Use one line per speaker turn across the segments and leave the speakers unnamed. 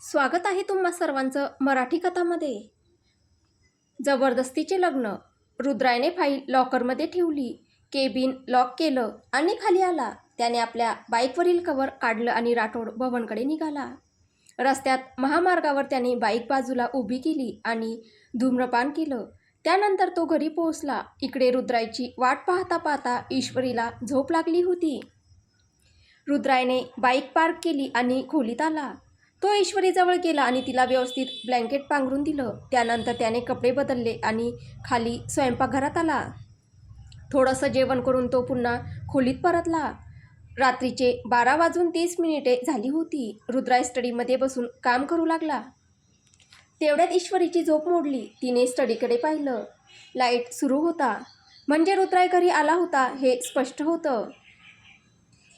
स्वागत आहे तुम्हा सर्वांचं मराठी कथामध्ये. जबरदस्तीचे लग्न. रुद्रायने फाईल लॉकरमध्ये ठेवली, केबिन लॉक केलं आणि खाली आला. त्याने आपल्या बाईकवरील कव्हर काढलं आणि राठोड भवनकडे निघाला. रस्त्यात महामार्गावर त्याने बाईक बाजूला उभी केली आणि धूम्रपान केलं. त्यानंतर तो घरी पोहोचला. इकडे रुद्रायची वाट पाहता पाहता ईश्वरीला झोप लागली होती. रुद्रायने बाईक पार्क केली आणि खोलीत आला. तो ईश्वरीजवळ गेला आणि तिला व्यवस्थित ब्लँकेट पांघरून दिलं. त्यानंतर त्याने कपडे बदलले आणि खाली स्वयंपाकघरात आला. थोडंसं जेवण करून तो पुन्हा खोलीत परतला. रात्रीचे 12:30 झाली होती. रुद्राय स्टडीमध्ये बसून काम करू लागला. तेवढ्यात ईश्वरीची झोप मोडली. तिने स्टडीकडे पाहिलं. लाईट सुरू होता, म्हणजे रुद्राय घरी आला होता हे स्पष्ट होतं.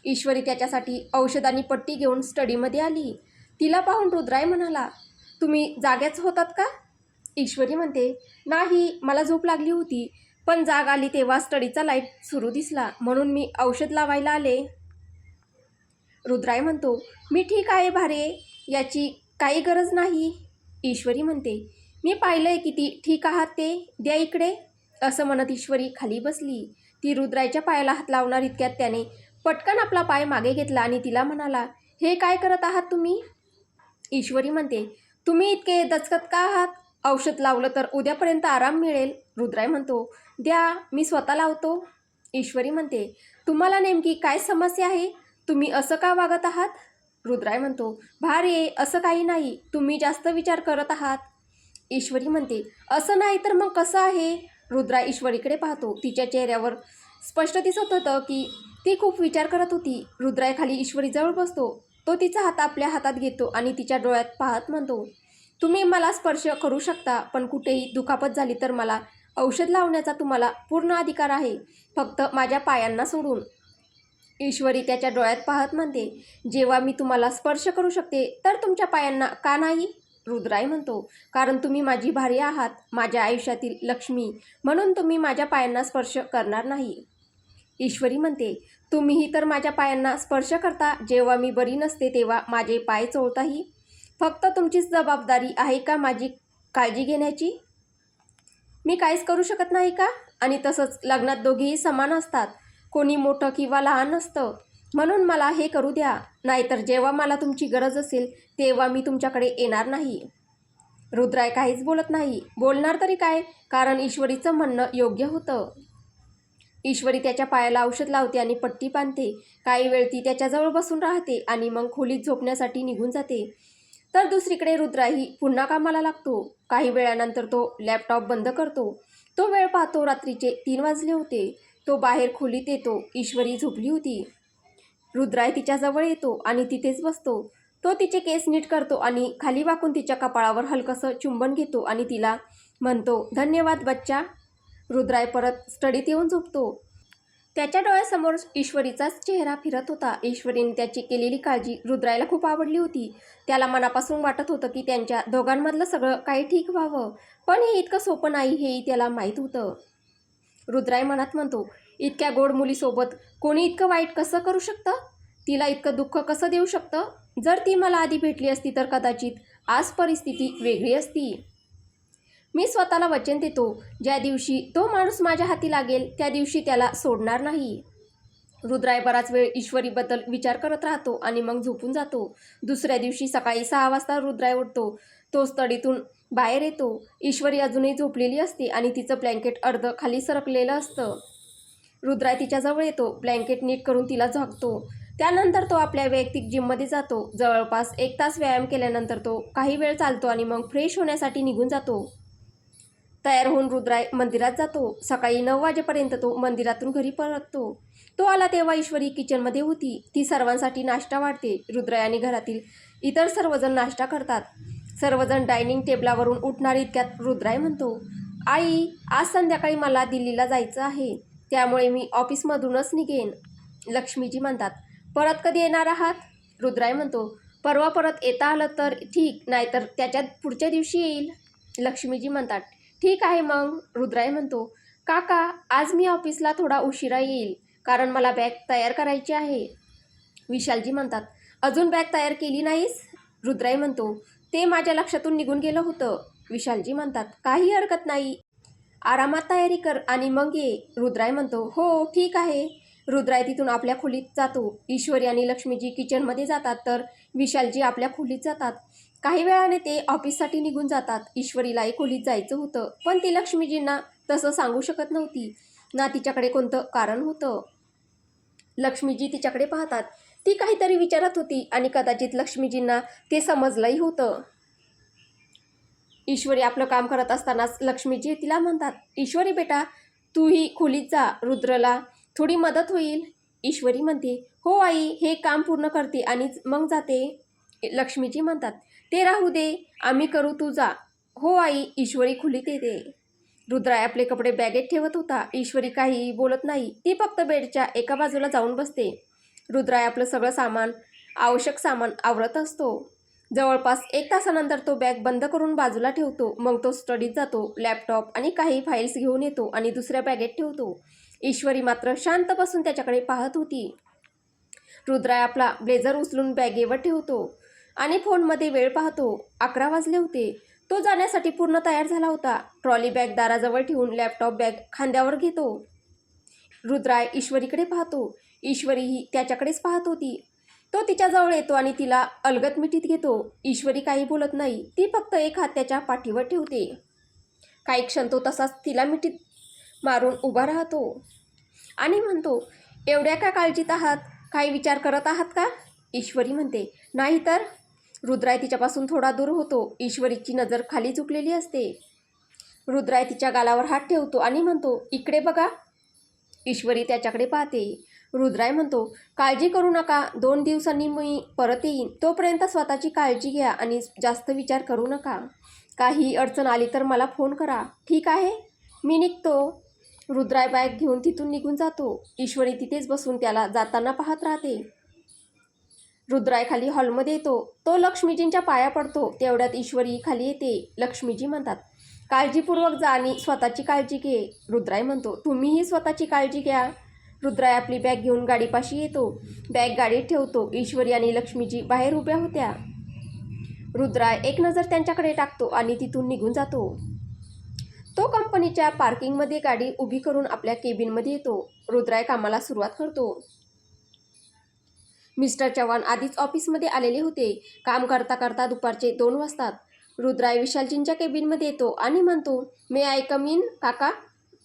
ईश्वरी त्याच्यासाठी औषध आणि पट्टी घेऊन स्टडीमध्ये आली. तिला पाहून रुद्राय म्हणाला, तुम्ही जाग्याच होतात का? ईश्वरी म्हणते, नाही, मला झोप लागली होती, पण जाग आली तेव्हा स्टडीचा लाईट सुरू दिसला, म्हणून मी औषध लावायला आले. रुद्राय म्हणतो, मी ठीक आहे भारे, याची काही गरज नाही. ईश्वरी म्हणते, मी पाहिलंय किती ठीक आहात ते, द्या इकडे. असं म्हणत ईश्वरी खाली बसली. ती रुद्रायच्या पायाला हात लावणार इतक्यात त्याने पटकन आपला पाय मागे घेतला आणि तिला म्हणाला, हे काय करत आहात तुम्ही? ईश्वरी म्हणते, तुम्ही इतके दचकत का आहात? औषध लावलं तर उद्यापर्यंत आराम मिळेल. रुद्राय म्हणतो, द्या, मी स्वतः लावतो. ईश्वरी म्हणते, तुम्हाला नेमकी काय समस्या आहे? तुम्ही असं का वागत आहात? रुद्राय म्हणतो, भारे, असं काही नाही, तुम्ही जास्त विचार करत आहात. ईश्वरी म्हणते, असं नाही तर मग कसं आहे? रुद्राय ईश्वरीकडे पाहतो. तिच्या चेहऱ्यावर स्पष्ट दिसत होतं की ती खूप विचार करत होती. रुद्राय खाली ईश्वरीजवळ बसतो. तो तिचा हात आपल्या हातात घेतो आणि तिच्या डोळ्यात पाहत म्हणतो, तुम्ही मला स्पर्श करू शकता, पण कुठेही दुखापत झाली तर मला औषध लावण्याचा तुम्हाला पूर्ण अधिकार आहे, फक्त माझ्या पायांना सोडून. ईश्वरी त्याच्या डोळ्यात पाहत म्हणते, जेव्हा मी तुम्हाला स्पर्श करू शकते तर तुमच्या पायांना का नाही? रुद्राय म्हणतो, कारण तुम्ही माझी भारी आहात, माझ्या आयुष्यातील लक्ष्मी, म्हणून तुम्ही माझ्या पायांना स्पर्श करणार नाही. ईश्वरी म्हणते, तुम्हीही तर माझ्या पायांना स्पर्श करता, जेव्हा मी बरी नसते तेव्हा माझे पाय चोळताही. फक्त तुमचीच जबाबदारी आहे का माझी काळजी घेण्याची? मी काहीच करू शकत नाही का? आणि तसंच लग्नात दोघेही समान असतात, कोणी मोठं किंवा लहान नसतं, म्हणून मला हे करू द्या, नाहीतर जेव्हा मला तुमची गरज असेल तेव्हा मी तुमच्याकडे येणार नाही. रुद्राय काहीच बोलत नाही. बोलणार तरी काय, कारण ईश्वरीचं म्हणणं योग्य होतं. ईश्वरी त्याच्या पायाला औषध लावते आणि पट्टी बांधते. काही वेळ ती त्याच्याजवळ बसून राहते आणि मग खोलीत झोपण्यासाठी निघून जाते. तर दुसरीकडे रुद्राही पुन्हा कामाला लागतो. काही वेळानंतर तो लॅपटॉप बंद करतो. तो वेळ पाहतो, रात्रीचे 3 वाजले होते. तो बाहेर खोलीत येतो. ईश्वरी झोपली होती. रुद्राय तिच्याजवळ येतो आणि तिथेच बसतो. तो तिचे केस नीट करतो आणि खाली वाकून तिच्या कपाळावर हलकंसं चुंबन घेतो आणि तिला म्हणतो, धन्यवाद बच्चा. रुद्राय परत स्टडीत येऊन झोपतो. त्याच्या डोळ्यासमोर ईश्वरीचाच चेहरा फिरत होता. ईश्वरीने त्याची केलेली काळजी रुद्रायला खूप आवडली होती. त्याला मनापासून वाटत होतं की त्यांच्या दोघांमधलं सगळं काही ठीक व्हावं, पण हे इतकं सोपं नाही हेही त्याला माहीत होतं. रुद्राय मनात म्हणतो, इतक्या गोड मुलीसोबत कोणी इतकं वाईट कसं करू शकतं? तिला इतकं दुःख कसं देऊ शकतं? जर ती मला आधी भेटली असती तर कदाचित आज परिस्थिती वेगळी असती. मी स्वतःला वचन देतो, ज्या दिवशी तो माणूस माझ्या हाती लागेल त्या दिवशी त्याला सोडणार नाही. रुद्राय बराच वेळ ईश्वरीबद्दल विचार करत राहतो आणि मग झोपून जातो. दुसऱ्या दिवशी सकाळी 6 वाजता रुद्राय उठतो. तो स्टडीतून बाहेर येतो. ईश्वरी अजूनही झोपलेली असते आणि तिचं ब्लँकेट अर्ध खाली सरकलेलं असतं. रुद्राय तिच्याजवळ येतो. ब्लँकेट नीट करून तिला झाकतो. त्यानंतर तो आपल्या वैयक्तिक जिममध्ये जातो. जवळपास 1 तास व्यायाम केल्यानंतर तो काही वेळ चालतो आणि मग फ्रेश होण्यासाठी निघून जातो. तयार होऊन रुद्राय मंदिरात जातो. सकाळी 9 वाजेपर्यंत तो मंदिरातून घरी परततो. तो आला तेव्हा ईश्वरी किचनमध्ये होती. ती सर्वांसाठी नाश्ता वाढते. रुद्राय आणि घरातील इतर सर्वजण नाश्ता करतात. सर्वजण डायनिंग टेबलावरून उठणार इतक्यात रुद्राय म्हणतो, आई, आज संध्याकाळी मला दिल्लीला जायचं आहे, त्यामुळे मी ऑफिसमधूनच निघेन. लक्ष्मीजी म्हणतात, परत कधी येणार आहात? रुद्राय म्हणतो, परवा परत येता आलं तर ठीक, नाहीतर त्याच्यात पुढच्या दिवशी येईल. लक्ष्मीजी म्हणतात, ठीक आहे मग. रुद्राय म्हणतो, काका, आज मी ऑफिसला थोडा उशिरा येईल, कारण मला बॅग तयार करायची आहे. विशालजी म्हणतात, अजून बॅग तयार केली नाहीस? रुद्राई म्हणतो, ते माझ्या लक्षातून निघून गेलं होतं. विशालजी म्हणतात, काही हरकत नाही, आरामात तयारी कर आणि मग ये. रुद्राई म्हणतो, हो ठीक आहे. रुद्राई तिथून आपल्या खोलीत जातो. ईश्वरी आणि लक्ष्मीजी किचनमध्ये जातात तर विशालजी आपल्या खोलीत जातात. काही वेळाने ते ऑफिससाठी निघून जातात. ईश्वरीलाही खोलीत जायचं होतं, पण ती लक्ष्मीजींना तसं सांगू शकत नव्हती ना, तिच्याकडे कोणतं कारण होतं. लक्ष्मीजी तिच्याकडे पाहतात. ती काहीतरी विचारत होती आणि कदाचित लक्ष्मीजींना ते समजलंही होतं. ईश्वरी आपलं काम करत असतानाच लक्ष्मीजी तिला म्हणतात, ईश्वरी बेटा, तूही खोलीत जा, रुद्रला थोडी मदत होईल. ईश्वरी म्हणते, हो आई, हे काम पूर्ण करते आणि मग जाते. लक्ष्मीजी म्हणतात, ते राहू दे, आम्ही करू, तू जा. हो आई. ईश्वरी खोलीत येते. रुद्राई आपले कपडे बॅगेत ठेवत होता. ईश्वरी काहीही बोलत नाही. ती फक्त बेडच्या एका बाजूला जाऊन बसते. रुद्राई आपलं सगळं सामान, आवश्यक सामान आवरत असतो. जवळपास 1 तासानंतर तो बॅग बंद करून बाजूला ठेवतो. मग तो स्टडीत जातो. लॅपटॉप आणि काही फाईल्स घेऊन येतो आणि दुसऱ्या बॅगेत ठेवतो. ईश्वरी मात्र शांत बसून त्याच्याकडे पाहत होती. रुद्राई आपला ब्लेझर उचलून बॅगेवर ठेवतो आणि फोनमध्ये वेळ पाहतो. 11 वाजले होते. तो जाण्यासाठी पूर्ण तयार झाला होता. ट्रॉली बॅग दाराजवळ ठेवून लॅपटॉप बॅग खांद्यावर घेतो. रुद्राई ईश्वरीकडे पाहतो. ईश्वरीही त्याच्याकडेच पाहत होती. तो तिच्याजवळ येतो आणि तिला अलगद मिठीत घेतो. ईश्वरी काही बोलत नाही. ती फक्त एक हात त्याच्या पाठीवर ठेवते. काही क्षण तो तसाच तिला मिठीत मारून उभा राहतो आणि म्हणतो, एवढ्या का काळजीत आहात? काही विचार करत आहात का? ईश्वरी म्हणते, नाही तर. रुद्राई तिच्यापासून थोडा दूर होतो. ईश्वरीची नजर खाली झुकलेली असते. रुद्राई तिच्या गालावर हात ठेवतो आणि म्हणतो, इकडे बघा. ईश्वरी त्याच्याकडे पाहते. रुद्राई म्हणतो, काळजी करू नका, 2 दिवसांनी मी परत येईन. तोपर्यंत स्वतःची काळजी घ्या आणि जास्त विचार करू नका. काही अडचण आली तर मला फोन करा, ठीक आहे? मी निघतो. रुद्राई बॅग घेऊन तिथून निघून जातो. ईश्वरी तिथेच बसून त्याला जाताना पाहत राहते. रुद्राई खाली हॉलमध्ये येतो. तो लक्ष्मीजींच्या पाया पडतो. तेवढ्यात ईश्वरी खाली येते. लक्ष्मीजी म्हणतात, काळजीपूर्वक जा आणि स्वतःची काळजी घे. रुद्राई म्हणतो, तुम्हीही स्वतःची काळजी घ्या. रुद्राई आपली बॅग घेऊन गाडीपाशी येतो. बॅग गाडीत ठेवतो. ईश्वरी आणि लक्ष्मीजी बाहेर उभ्या होत्या. रुद्राई एक नजर त्यांच्याकडे टाकतो आणि तिथून निघून जातो. तो कंपनीच्या पार्किंगमध्ये गाडी उभी करून आपल्या केबिनमध्ये येतो. रुद्राई कामाला सुरुवात करतो. मिस्टर चव्हाण आधीच ऑफिसमध्ये आलेले होते. काम करता करता दुपारचे 2 वाजतात. रुद्राई विशालजींच्या केबिनमध्ये येतो आणि म्हणतो, मे आय कम इन काका?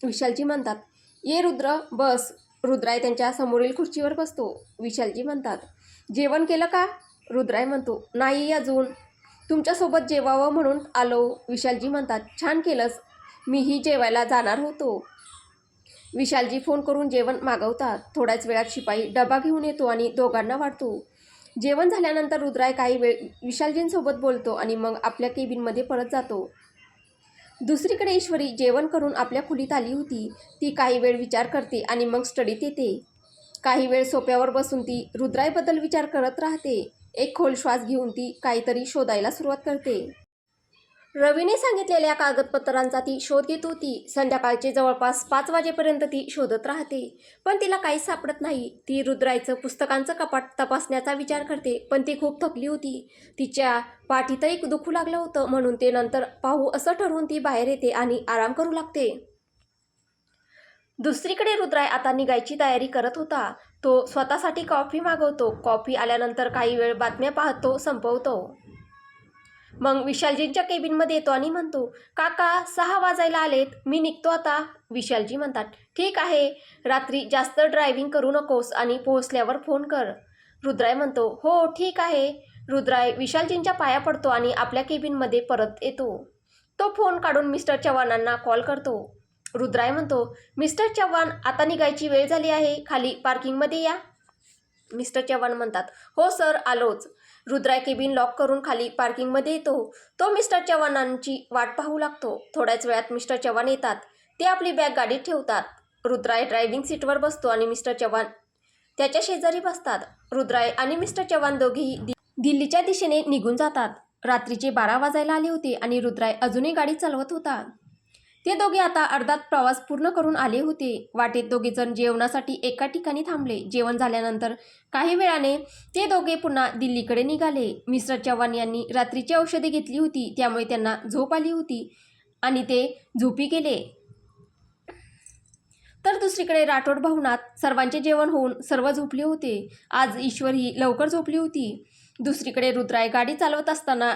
विशालजी म्हणतात, ये रुद्र, बस. रुद्राई त्यांच्या समोरील खुर्चीवर बसतो. विशालजी म्हणतात, जेवण केलं का? रुद्राई म्हणतो, नाही अजून, तुमच्यासोबत जेवावं म्हणून आलो. विशालजी म्हणतात, छान केलंस, मीही जेवायला जाणार होतो. विशालजी फोन करून जेवण मागवतात. थोड्याच वेळात शिपाई डबा घेऊन येतो आणि दोघांना वाढतो. जेवण झाल्यानंतर रुद्राई काही वेळ विशालजींसोबत बोलतो आणि मग आपल्या केबिनमध्ये परत जातो. दुसरीकडे ईश्वरी जेवण करून आपल्या खोलीत आली होती. ती काही वेळ विचार करते आणि मग स्टडीत येते. काही वेळ सोफ्यावर बसून ती रुद्राईबद्दल विचार करत राहते. एक खोल श्वास घेऊन ती काहीतरी शोधायला सुरुवात करते. रवीने सांगितलेल्या कागदपत्रांचा ती शोध घेत होती. संध्याकाळचे जवळपास 5 वाजेपर्यंत ती शोधत राहते, पण तिला काहीच सापडत नाही. ती रुद्राईचं पुस्तकांचं कपाट तपासण्याचा विचार करते, पण ती खूप थकली होती. तिच्या पाठीतही दुखू लागलं होतं, म्हणून ते नंतर पाहू असं ठरवून ती बाहेर येते आणि आराम करू लागते. दुसरीकडे रुद्राई आता निघायची तयारी करत होता. तो स्वतःसाठी कॉफी मागवतो. कॉफी आल्यानंतर काही वेळ बातम्या पाहतो, संपवतो. मग विशालजींच्या केबिनमध्ये येतो आणि म्हणतो, काका 6 वाजायला आलेत, मी निघतो आता. विशालजी म्हणतात, ठीक आहे, रात्री जास्त ड्रायव्हिंग करू नकोस आणि पोहोचल्यावर फोन कर. रुद्राई म्हणतो, हो ठीक आहे. रुद्राई विशालजींच्या पाया पडतो आणि आपल्या केबिनमध्ये परत येतो. तो फोन काढून मिस्टर चव्हाणांना कॉल करतो. रुद्राई म्हणतो, मिस्टर चव्हाण, आता निघायची वेळ झाली आहे, खाली पार्किंगमध्ये या. मिस्टर चव्हाण म्हणतात, हो सर, आलोच. रुद्राई केबिन लॉक करून खाली पार्किंगमध्ये येतो. तो मिस्टर चव्हाणांची वाट पाहू लागतो. थोड्याच वेळात मिस्टर चव्हाण येतात. ते आपली बॅग गाडीत ठेवतात. रुद्राई ड्रायव्हिंग सीटवर बसतो आणि मिस्टर चव्हाण त्याच्या शेजारी बसतात. रुद्राई आणि मिस्टर चव्हाण दोघेही दिल्लीच्या दिशेने निघून जातात. रात्रीचे 12 वाजायला आले होते आणि रुद्राई अजूनही गाडी चालवत होता. ते दोघे आता अर्धा प्रवास पूर्ण करून आले होते. वाटेत दोघेजण जेवणासाठी एका ठिकाणी थांबले. जेवण झाल्यानंतर काही वेळाने ते दोघे पुन्हा दिल्लीकडे निघाले. मिस्टर चव्हाण यांनी रात्रीची औषधे घेतली होती, त्यामुळे त्यांना झोप आली होती आणि ते झोपी गेले. तर दुसरीकडे राठोड भवनात सर्वांचे जेवण होऊन सर्व झोपले होते. आज ईश्वर ही लवकर झोपली होती. दुसरीकडे रुद्राय गाडी चालवत असताना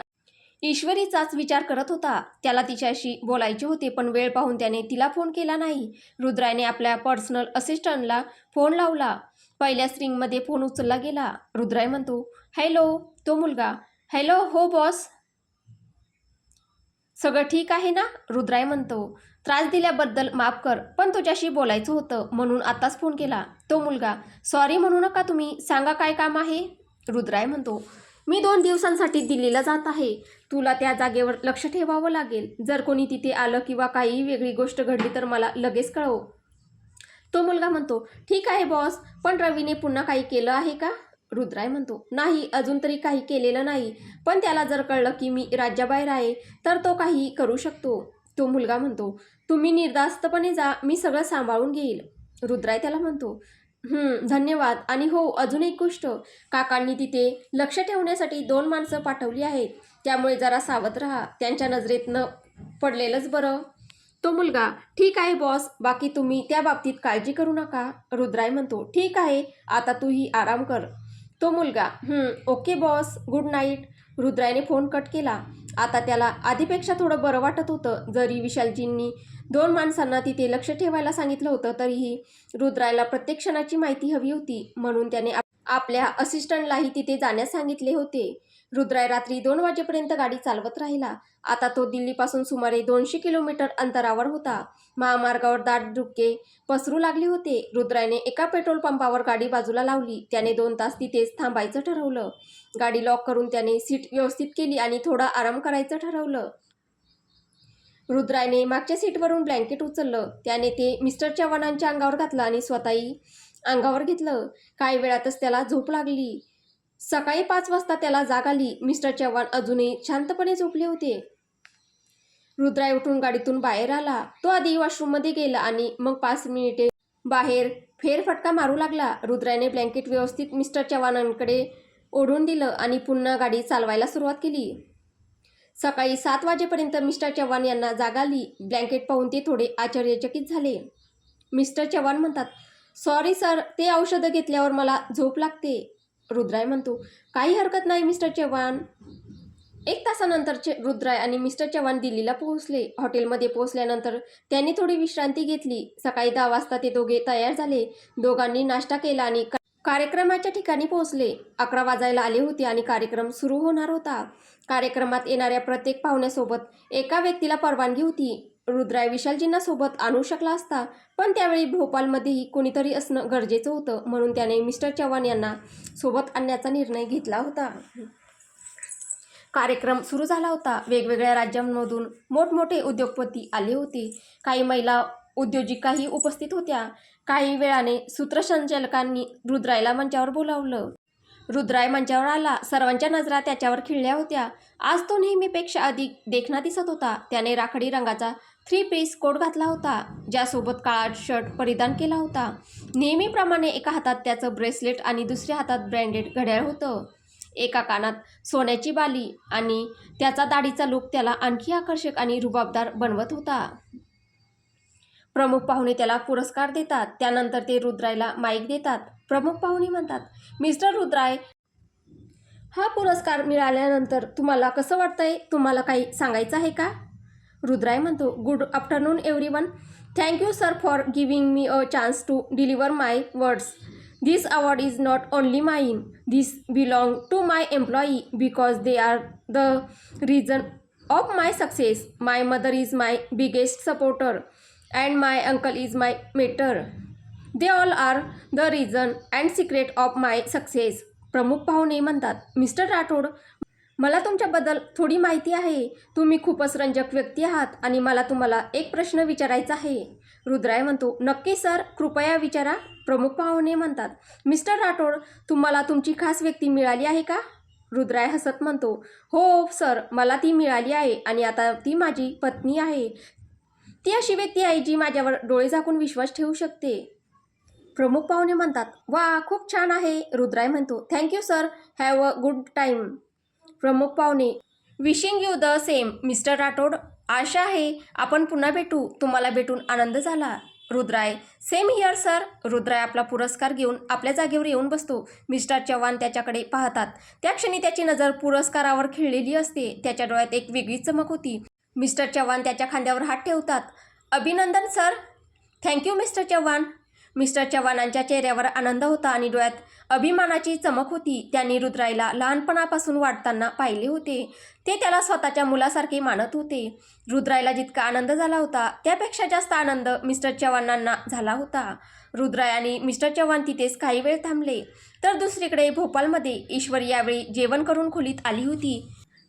ईश्वरीचाच विचार करत होता. त्याला तिच्याशी बोलायचे होते, पण वेळ पाहून त्याने तिला फोन केला नाही. रुद्रायने आपल्या पर्सनल असिस्टंटला फोन लावला. पहिल्याच रिंगमध्ये फोन उचलला गेला. रुद्राय म्हणतो, हॅलो. तो मुलगा, हॅलो. हो बॉस. सगळं ठीक आहे ना? रुद्राय म्हणतो, त्रास दिल्याबद्दल माफ कर, पण तुझ्याशी बोलायचं होतं म्हणून आताच फोन केला. तो मुलगा, सॉरी म्हणू नका तुम्ही, सांगा काय काम आहे? रुद्राय म्हणतो, मी 2 दिवसांसाठी दिल्लीला जात आहे. तुला त्या जागेवर लक्ष ठेवावं लागेल. जर कोणी तिथे आलं किंवा काही वेगळी गोष्ट घडली तर मला लगेच कळव. तो मुलगा म्हणतो, ठीक आहे बॉस, पण रवीने पुन्हा काही केलं आहे का? रुद्राय म्हणतो, नाही, अजून तरी काही केलेलं नाही, पण त्याला जर कळलं की मी राज्याबाहेर आहे तर तो काही करू शकतो. तो मुलगा म्हणतो, तुम्ही निर्धास्तपणे जा, मी सगळं सांभाळून घेईल. रुद्राय त्याला म्हणतो, धन्यवाद. आणि हो, अजून एक गोष्ट, काकांनी तिथे लक्ष ठेवण्यासाठी 2 माणसं पाठवली आहेत, त्यामुळे जरा सावध राहा. त्यांच्या नजरेत न पडलेलंच बरं. तो मुलगा, ठीक आहे बॉस, बाकी तुम्ही त्या बाबतीत काळजी करू नका. रुद्राय म्हणतो, ठीक आहे, आता तूही आराम कर. तो मुलगा, ओके बॉस, गुड नाईट. रुद्रायने फोन कट केला. आता त्याला आधीपेक्षा थोडं बरं वाटत होतं. जरी विशालजींनी 2 माणसांना तिथे लक्ष ठेवायला सांगितलं होतं, तरीही रुद्रायला प्रत्येक क्षणाची माहिती हवी होती, म्हणून त्याने आपल्या असिस्टंटलाही तिथे जाण्यास सांगितले होते. रुद्राय रात्री 2 वाजेपर्यंत गाडी चालवत राहिला. आता तो दिल्लीपासून सुमारे 200 किलोमीटर अंतरावर होता. महामार्गावर दाट धुके पसरू लागले होते. रुद्रायने एका पेट्रोल पंपावर गाडी बाजूला लावली. त्याने 2 तास तिथेच थांबायचं ठरवलं. गाडी लॉक करून त्याने सीट व्यवस्थित केली आणि थोडा आराम करायचं ठरवलं. रुद्रायने मागच्या सीटवरून ब्लँकेट उचललं. त्याने ते मिस्टर चव्हाणांच्या अंगावर घातलं आणि स्वतःही अंगावर घेतलं. काही वेळातच त्याला झोप लागली. सकाळी 5 वाजता त्याला जाग आली. मिस्टर चव्हाण अजूनही शांतपणे झोपले होते. रुद्राय उठून गाडीतून बाहेर आला. तो आधी वॉशरूममध्ये गेला आणि मग 5 मिनिटे बाहेर फेरफटका मारू लागला. रुद्रायने ब्लँकेट व्यवस्थित मिस्टर चव्हाणांकडे ओढून दिलं आणि पुन्हा गाडी चालवायला सुरुवात केली. सकाळी 7 वाजेपर्यंत मिस्टर चव्हाण यांना जाग आली. ब्लँकेट पाहून ते थोडे आश्चर्यचकित झाले. मिस्टर चव्हाण म्हणतात, सॉरी सर, ते औषधं घेतल्यावर मला झोप लागते. रुद्राय म्हणतो, काही हरकत नाही मिस्टर चव्हाण. 1 तासानंतरचे रुद्राय आणि मिस्टर चव्हाण दिल्लीला पोहोचले. हॉटेलमध्ये पोहोचल्यानंतर त्यांनी थोडी विश्रांती घेतली. सकाळी 10 वाजता ते दोघे तयार झाले. दोघांनी नाश्ता केला आणि कार्यक्रमाच्या ठिकाणी पोहोचले. 11 वाजायला आले होते आणि कार्यक्रम सुरू होणार होता. कार्यक्रमात येणाऱ्या प्रत्येक पाहुण्यासोबत एका व्यक्तीला परवानगी होती. रुद्राय विशालजींना सोबत आणू शकला असता, पण त्यावेळी भोपाळमध्येही कोणीतरी असणं गरजेचं होतं, म्हणून त्याने मिस्टर चव्हाण यांना सोबत आणण्याचा निर्णय घेतला होता. कार्यक्रम सुरू झाला होता. वेगवेगळ्या राज्यांमधून मोठमोठे उद्योगपती आले होते. काही महिला उद्योजिकाही उपस्थित होत्या. काही वेळाने सूत्रसंचालकांनी रुद्रायला मंचावर बोलावलं. रुद्राय मंचावर आला. सर्वांच्या नजरा त्याच्यावर खिळल्या होत्या. आज तो नेहमीपेक्षा अधिक देखणा दिसत होता. त्याने राखाडी रंगाचा 3 पीस कोट घातला होता, ज्यासोबत काळा शर्ट परिधान केला होता. नेहमीप्रमाणे एका हातात त्याचं ब्रेसलेट आणि दुसऱ्या हातात ब्रँडेड घड्याळ होतं. एका कानात सोन्याची बाली आणि त्याचा दाढीचा लूक त्याला आणखी आकर्षक आणि रुबाबदार बनवत होता. प्रमुख पाहुणे त्याला पुरस्कार देतात. त्यानंतर ते रुद्रायला माईक देतात. प्रमुख पाहुणे म्हणतात, मिस्टर रुद्राय, हा पुरस्कार मिळाल्यानंतर तुम्हाला कसं वाटतंय? तुम्हाला काही सांगायचं आहे का? रुद्राय म्हणतो, good afternoon everyone. Thank you sir for giving me a chance to deliver my words. This award is not only mine. This belongs to my employee because they are the reason of my success. My mother is my biggest supporter and my uncle is my mentor. They all are the reason and secret of my success. प्रमुख पाहुणे म्हणतात, mister Rathod, मला तुमच्याबद्दल थोडी माहिती आहे. तुम्ही खूपच रंजक व्यक्ती आहात आणि मला तुम्हाला एक प्रश्न विचारायचा आहे. रुद्राय म्हणतो, नक्की सर, कृपया विचारा. प्रमुख पाहुणे म्हणतात, मिस्टर राठोड, तुम्हाला तुमची खास व्यक्ती मिळाली आहे का? रुद्राय हसत म्हणतो, हो सर, मला ती मिळाली आहे आणि आता ती माझी पत्नी आहे. ती अशी व्यक्ती आहे जी माझ्यावर डोळे झाकून विश्वास ठेवू शकते. प्रमुख पाहुणे म्हणतात, वा खूप छान आहे. रुद्राय म्हणतो, thank you sir, have a good time. प्रमुख पाहुणे, wishing you the same mister Rathod. आशा आहे आपण पुन्हा भेटू. तुम्हाला भेटून आनंद झाला. रुद्राय, सेम हिअर सर. रुद्राय आपला पुरस्कार घेऊन आपल्या जागेवर येऊन बसतो. मिस्टर चव्हाण त्याच्याकडे पाहतात. त्या क्षणी त्याची नजर पुरस्कारावर खिळलेली असते. त्याच्या डोळ्यात एक वेगळीच चमक होती. मिस्टर चव्हाण त्याच्या खांद्यावर हात ठेवतात. अभिनंदन sir. Thank you mister Chavan. Mister चव्हाणांच्या चेहऱ्यावर आनंद होता आणि डोळ्यात अभिमानाची चमक होती. त्यांनी रुद्रायला लहानपणापासून वाढताना पाहिले होते. ते त्याला स्वतःच्या मुलासारखे मानत होते. रुद्रायला जितका आनंद झाला होता त्यापेक्षा जास्त आनंद मिस्टर चव्हाणांना झाला होता. रुद्राय आणि मिस्टर चव्हाण तिथेच काही वेळ थांबले. तर दुसरीकडे भोपाळमध्ये ईश्वरी यावेळी जेवण करून खोलीत आली होती.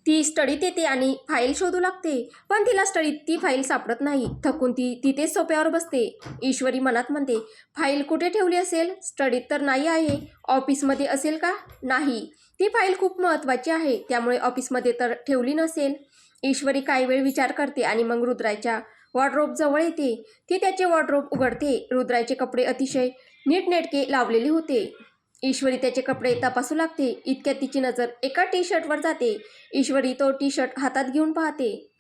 ती स्टडीत येते आणि फाईल शोधू लागते, पण तिला स्टडीत ती फाईल सापडत नाही. थकून ती तिथेच सोफ्यावर बसते. ईश्वरी मनात म्हणते, फाईल कुठे ठेवली असेल? स्टडीत तर नाही आहे. ऑफिसमध्ये असेल का? नाही, ती फाईल खूप महत्त्वाची आहे, त्यामुळे ऑफिसमध्ये तर ठेवली नसेल. ईश्वरी काही वेळ विचार करते आणि मग रुद्रायच्या वॉर्डरोब जवळ येते. ती त्याचे वॉर्डरोब उघडते. रुद्रायचे कपडे अतिशय नीटनेटके लावलेले होते. ईश्वरी त्याचे कपडे तपासू लागते. इतक्यात तिची नजर एका टी शर्टवर जाते. ईश्वरी तो टी शर्ट हातात घेऊन पाहते.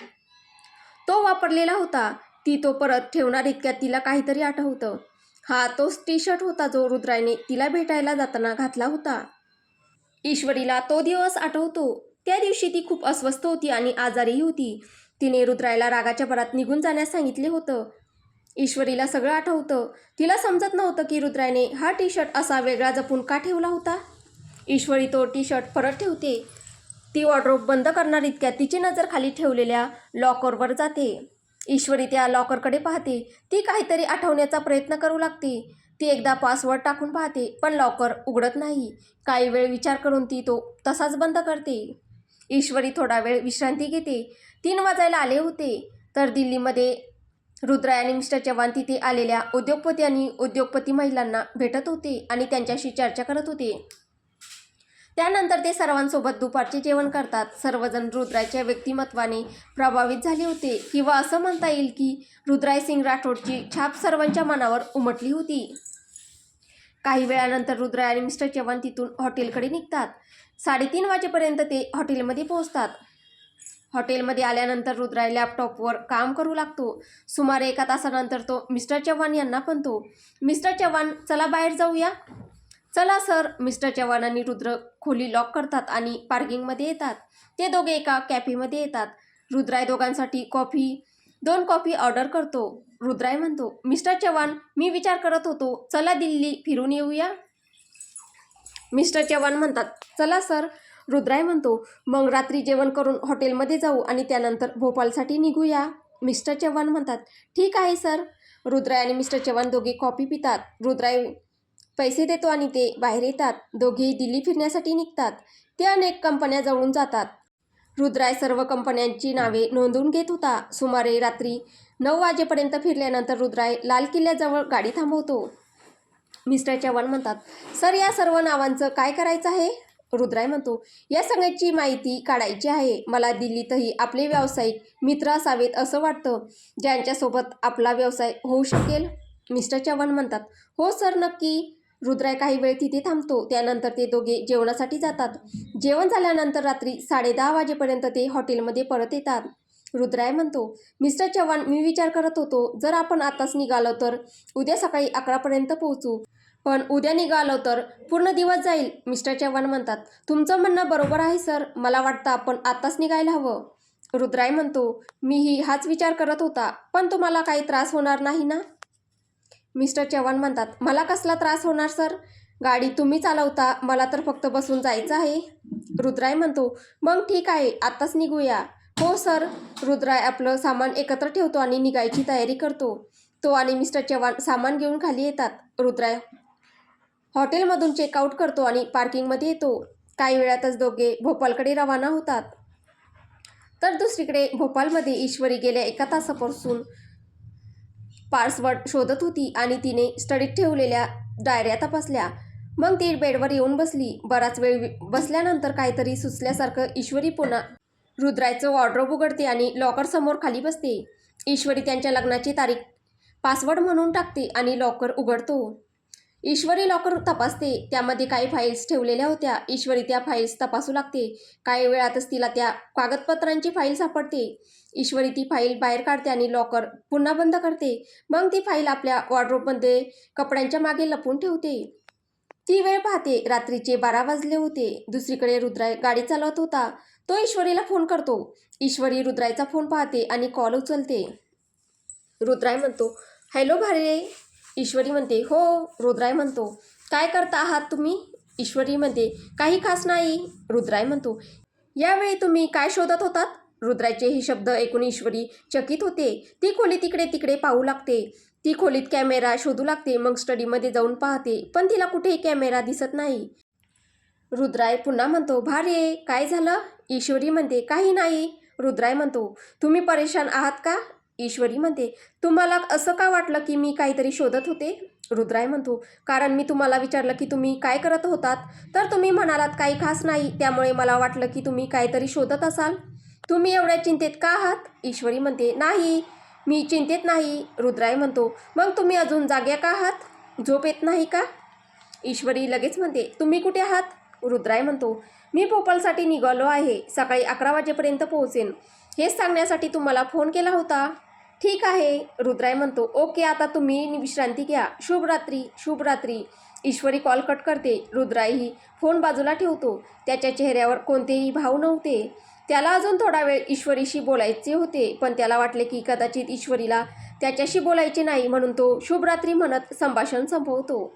तो वापरलेला होता. ती तो परत ठेवणार इतक्यात तिला काहीतरी आठवतं. हा तोच टी शर्ट होता जो रुद्रायने तिला भेटायला जाताना घातला होता. ईश्वरीला तो दिवस आठवतो. त्या दिवशी ती खूप अस्वस्थ होती आणि आजारीही होती. तिने रुद्रायला रागाच्या भरात निघून जाण्यास सांगितले होतं. ईश्वरीला सगळं आठवतं. तिला समजत नव्हतं की रुद्रायने हा टी शर्ट असा वेगळा जपून का ठेवला होता. ईश्वरी तो टी शर्ट परत ठेवते. ती वॉर्डरोब बंद करणार इतक्यात तिची नजर खाली ठेवलेल्या लॉकरवर जाते. ईश्वरी त्या लॉकरकडे पाहते. ती काहीतरी आठवण्याचा प्रयत्न करू लागते. ती एकदा पासवर्ड टाकून पाहते, पण लॉकर उघडत नाही. काही वेळ विचार करून ती तो तसाच बंद करते. ईश्वरी थोडा वेळ विश्रांती घेते. 3 वाजायला आले होते. तर दिल्लीमध्ये रुद्राय आणि मिस्टर चव्हाण तिथे आलेल्या उद्योगपती आणि उद्योगपती महिलांना भेटत होते आणि त्यांच्याशी चर्चा करत होते. त्यानंतर ते सर्वांसोबत दुपारचे जेवण करतात. सर्वजण रुद्रायच्या व्यक्तिमत्वाने प्रभावित झाले होते, किंवा असं म्हणता येईल की रुद्राय सिंग राठोडची छाप सर्वांच्या मनावर उमटली होती. काही वेळानंतर रुद्राय आणि मिस्टर चव्हाण तिथून हॉटेलकडे निघतात. 3:30 वाजेपर्यंत ते हॉटेलमध्ये पोहोचतात. हॉटेलमध्ये आल्यानंतर रुद्राय लॅपटॉपवर काम करू लागतो. सुमारे 1 तासानंतर तो मिस्टर चव्हाण यांना म्हणतो, मिस्टर चव्हाण, चला बाहेर जाऊया. चला सर. मिस्टर चव्हाण आणि रुद्र खोली लॉक करतात आणि पार्किंगमध्ये येतात. ते दोघे एका कॅफेमध्ये येतात. रुद्राय दोघांसाठी 2 कॉफी ऑर्डर करतो. रुद्राय म्हणतो, मिस्टर चव्हाण, मी विचार करत होतो, चला दिल्ली फिरून येऊया. मिस्टर चव्हाण म्हणतात, चला सर. रुद्राय म्हणतो, मग रात्री जेवण करून हॉटेलमध्ये जाऊ आणि त्यानंतर भोपाळसाठी निघूया. मिस्टर चव्हाण म्हणतात, ठीक आहे सर. रुद्राय आणि मिस्टर चव्हाण दोघे कॉफी पितात. रुद्राय पैसे देतो आणि ते बाहेर येतात. दोघेही दिल्ली फिरण्यासाठी निघतात. ते अनेक कंपन्या जवळून जातात. रुद्राय सर्व कंपन्यांची नावे नोंदवून घेत होता. सुमारे रात्री 9 वाजेपर्यंत फिरल्यानंतर रुद्राय लाल किल्ल्याजवळ गाडी थांबवतो. मिस्टर चव्हाण म्हणतात, सर, या सर्व नावांचं काय करायचं आहे? रुद्राय म्हणतो, या सगळ्याची माहिती काढायची आहे. मला दिल्लीतही आपले व्यावसायिक मित्र असावेत असं वाटतं, ज्यांच्यासोबत आपला व्यवसाय होऊ शकेल. मिस्टर चव्हाण म्हणतात, हो सर, नक्की. रुद्राय काही वेळ तिथे थांबतो. त्यानंतर ते दोघे जेवणासाठी जातात. जेवण झाल्यानंतर रात्री 10:30 वाजेपर्यंत ते हॉटेलमध्ये परत येतात. रुद्राय म्हणतो, मिस्टर चव्हाण, मी विचार करत होतो, जर आपण आताच निघालो तर उद्या सकाळी 11पर्यंत पोहोचू, पण उद्या निघालो तर पूर्ण दिवस जाईल. मिस्टर चव्हाण म्हणतात, तुमचं म्हणणं बरोबर आहे सर. मला वाटतं आपण आताच निघायला हवं. रुद्राय म्हणतो, मीही हाच विचार करत होता, पण तुम्हाला काही त्रास होणार नाही ना? मिस्टर चव्हाण म्हणतात, मला कसला त्रास होणार सर? गाडी तुम्ही चालवता, मला तर फक्त बसून जायचं आहे. रुद्राय म्हणतो, मग ठीक आहे, आत्ताच निघूया. हो सर. रुद्राय आपलं सामान एकत्र ठेवतो आणि निघायची तयारी करतो. तो आणि मिस्टर चव्हाण सामान घेऊन खाली येतात. रुद्राय हॉटेलमधून चेकआउट करतो आणि पार्किंगमध्ये येतो. काही वेळातच दोघे भोपाळकडे रवाना होतात. तर दुसरीकडे भोपाळमध्ये ईश्वरी गेल्या 1 तासापासून पासवर्ड शोधत होती आणि तिने स्टडीत ठेवलेल्या डायऱ्या तपासल्या. मग ती बेडवर येऊन बसली. बराच वेळ बसल्यानंतर काहीतरी सुचल्यासारखं ईश्वरी पुन्हा रुद्रायचं वॉर्डरोब उघडते आणि लॉकर समोर खाली बसते. ईश्वरी त्यांच्या लग्नाची तारीख पासवर्ड म्हणून टाकते आणि लॉकर उघडतो. ईश्वरी लॉकर तपासते. त्यामध्ये काही फाईल्स ठेवलेल्या होत्या. ईश्वरी त्या फाईल्स तपासू लागते. काही वेळातच तिला त्या कागदपत्रांची फाईल सापडते. ईश्वरी ती फाईल बाहेर काढते आणि लॉकर पुन्हा बंद करते. मग ती फाईल आपल्या वॉर्डरोबमध्ये कपड्यांच्या मागे लपवून ठेवते. ती वेळ पाहते. रात्रीचे 12 वाजले होते. दुसरीकडे रुद्राय गाडी चालवत होता. तो ईश्वरीला फोन करतो. ईश्वरी रुद्रायचा फोन पाहते आणि कॉल उचलते. रुद्राय म्हणतो, हॅलो भारे. ईश्वरी म्हणते, हो. रुद्राय म्हणतो, काय करता आहात तुम्ही? ईश्वरी म्हणते, काही खास नाही. रुद्राय म्हणतो, यावेळी तुम्ही काय शोधत होतात? रुद्रायचे हे शब्द ऐकून ईश्वरी चकित होते. ती खोली तिकडे तिकडे पाहू लागते. ती खोलीत कॅमेरा शोधू लागते. मग स्टडीमध्ये जाऊन पाहते, पण तिला कुठेही कॅमेरा दिसत नाही. रुद्राय पुन्हा म्हणतो, भारे काय झालं? ईश्वरी म्हणते, काही नाही. रुद्राय म्हणतो, तुम्ही परेशान आहात का? ईश्वरी म्हणते, तुम्हाला असं का वाटलं की मी काहीतरी शोधत होते? रुद्राय म्हणतो, कारण मी तुम्हाला विचारलं की तुम्ही काय करत होतात, तर तुम्ही म्हणालात काही खास नाही. त्यामुळे मला वाटलं की तुम्ही काहीतरी शोधत असाल. तुम्ही एवढ्या चिंतेत का आहात? ईश्वरी म्हणते, नाही, मी चिंतेत नाही. रुद्राय म्हणतो, मग तुम्ही अजून जाग्या का आहात? झोप येत नाही का? ईश्वरी लगेच म्हणते, तुम्ही कुठे आहात? रुद्राय म्हणतो, मी भोपाळसाठी निघालो आहे. सकाळी 11 वाजेपर्यंत पोहोचेन. हेच सांगण्यासाठी तुम्हाला फोन केला होता. ठीक आहे. रुद्राय म्हणतो, ओके, आता तुम्ही विश्रांती घ्या. शुभरात्री. शुभरात्री. ईश्वरी कॉल कट करते. रुद्रायही फोन बाजूला ठेवतो. त्याच्या चेहऱ्यावर कोणतेही भाव नव्हते. त्याला अजून थोडा वेळ ईश्वरीशी बोलायचे होते, पण त्याला वाटले की कदाचित ईश्वरीला त्याच्याशी बोलायचे नाही, म्हणून तो शुभरात्री म्हणत संभाषण संपवतो.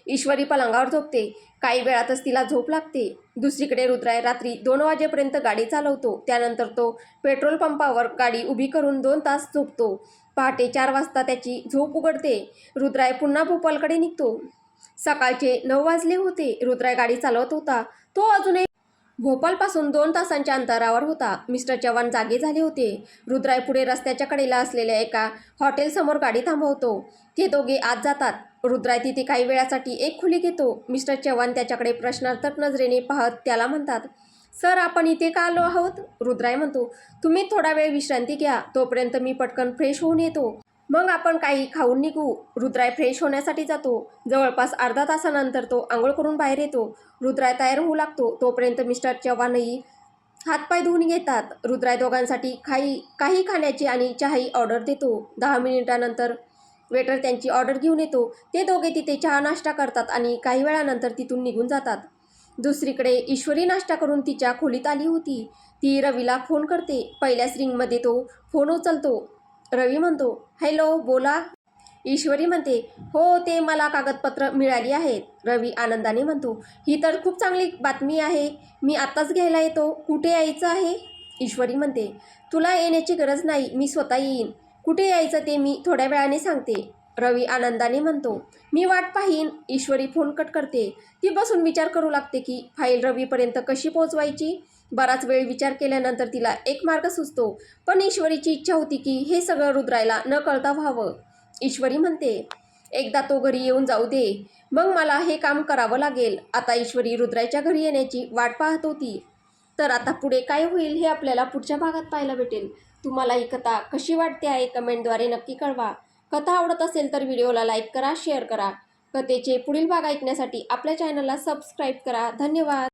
ईश्वरी पलंगावर झोपते. काही वेळातच तिला झोप लागते. दुसरीकडे रुद्राय रात्री 2 वाजेपर्यंत गाडी चालवतो. त्यानंतर तो पेट्रोल पंपावर गाडी उभी करून 2 तास झोपतो. पहाटे 4 वाजता त्याची झोप उघडते. रुद्राय पुन्हा भोपाळकडे निघतो. सकाळचे 9 वाजले होते. रुद्राय गाडी चालवत होता. तो अजूनही भोपाळपासून 2 तासांच्या अंतरावर होता. मिस्टर चव्हाण जागे झाले होते. रुद्राय पुढे रस्त्याच्या कडेला असलेल्या एका हॉटेलसमोर गाडी थांबवतो. ते दोघे आत जातात. रुद्राय तिथे काही वेळासाठी एक खोली घेतो. मिस्टर चव्हाण त्याच्याकडे प्रश्नार्थक नजरेने पाहत त्याला म्हणतात, सर, आपण इथे का आलो आहोत? रुद्राय म्हणतो, तुम्ही थोडा वेळ विश्रांती घ्या. तोपर्यंत मी पटकन फ्रेश होऊन येतो. मग आपण काही खाऊन निघू. रुद्राय फ्रेश होण्यासाठी जातो. जवळपास अर्धा तासानंतर तो आंघोळ करून बाहेर येतो. रुद्राय तयार होऊ लागतो. तोपर्यंत मिस्टर चव्हाणही हातपाय धुवून घेतात. रुद्राय दोघांसाठी काही खाण्याची आणि चहाही ऑर्डर देतो. 10 मिनिटानंतर वेटर त्यांची ऑर्डर घेऊन येतो. ते दोघे तिथे चहा नाश्ता करतात आणि काही वेळानंतर तिथून निघून जातात. दुसरीकडे ईश्वरी नाश्ता करून तिच्या खोलीत आली होती. ती रवीला फोन करते. पहिल्याच रिंगमध्ये तो फोन उचलतो. रवी म्हणतो, हॅलो, बोला. ईश्वरी म्हणते, हो, ते मला कागदपत्र मिळाली आहेत. रवी आनंदाने म्हणतो, ही तर खूप चांगली बातमी आहे. मी आत्ताच घ्यायला येतो. कुठे यायचं आहे? ईश्वरी म्हणते, तुला येण्याची गरज नाही, मी स्वतः येईन. कुठे यायचं ते मी थोड्या वेळाने सांगते. रवी आनंदाने म्हणतो, मी वाट पाहीन. ईश्वरी फोन कट करते. ती बसून विचार करू लागते की फाईल रवीपर्यंत कशी पोहोचवायची. बराच वेळ विचार केल्यानंतर तिला एक मार्ग सुचतो. पण ईश्वरीची इच्छा होती की हे सगळं रुद्रायला न कळता व्हावं. ईश्वरी म्हणते, एकदा तो घरी येऊन जाऊ दे, मग मला हे काम करावं लागेल. आता ईश्वरी रुद्रायच्या घरी येण्याची वाट पाहत होती. तर आता पुढे काय होईल हे आपल्याला पुढच्या भागात पाहायला भेटेल. तुम्हाला ही कथा कशी वाटते आहे कमेंटद्वारे नक्की कळवा. कथा आवडत असेल तर व्हिडिओला लाईक करा, शेअर करा. कथेचे पुढील भाग ऐकण्यासाठी आपल्या चॅनलला सबस्क्राईब करा. धन्यवाद.